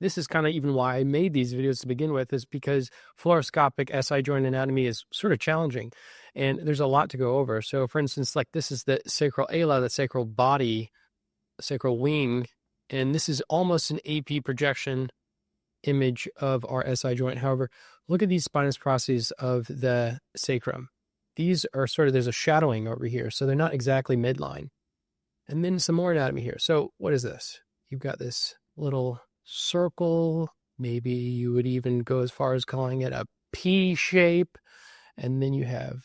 this is kind of even why I made these videos to begin with, is because fluoroscopic SI joint anatomy is sort of challenging and there's a lot to go over. So for instance, like this is the sacroiliac, the sacral body, sacral wing, and this is almost an AP projection image of our SI joint. However, look at these spinous processes of the sacrum. These are sort of, there's a shadowing over here, so they're not exactly midline. And then some more anatomy here. So what is this? You've got this little circle. Maybe you would even go as far as calling it a P shape. And then you have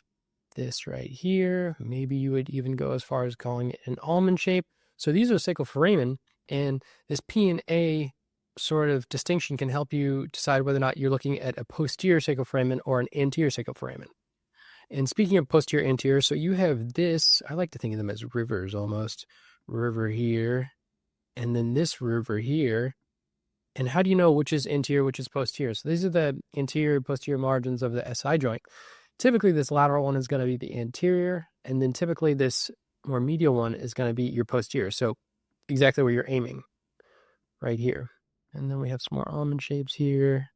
this right here. Maybe you would even go as far as calling it an almond shape. So these are sacral foramen, and this P and A sort of distinction can help you decide whether or not you're looking at a posterior sacral foramen or an anterior sacral foramen. And speaking of posterior anterior, so you have this, I like to think of them as rivers almost. River here, and then this river here. And how do you know which is anterior, which is posterior? So these are the anterior, posterior margins of the SI joint. Typically, this lateral one is going to be the anterior, and then typically this more medial one is going to be your posterior. So exactly where you're aiming, right here. And then we have some more almond shapes here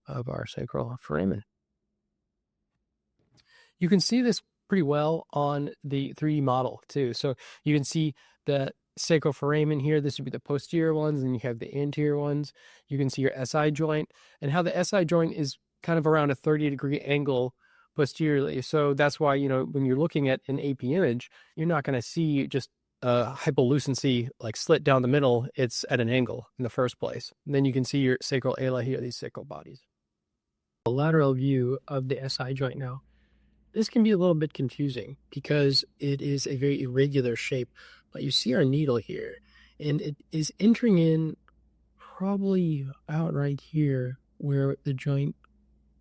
of our sacral foramen. You can see this pretty well on the 3D model too. So you can see the sacral foramen here. This would be the posterior ones, and you have the anterior ones. You can see your SI joint and how the SI joint is kind of around a 30-degree angle posteriorly. So that's why, you know, when you're looking at an AP image, you're not going to see just hypolucency like slit down the middle. It's at an angle in the first place. And then you can see your sacroiliac here, these sacral bodies. A lateral view of the SI joint now. This can be a little bit confusing because it is a very irregular shape, but you see our needle here, and it is entering in probably out right here where the joint,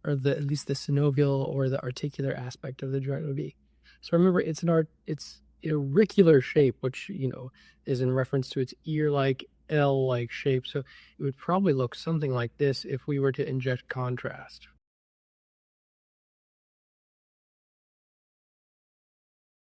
or at least the synovial or the articular aspect of the joint would be. So remember, it's irregular shape, which, you know, is in reference to its ear-like, L-like shape. So it would probably look something like this if we were to inject contrast.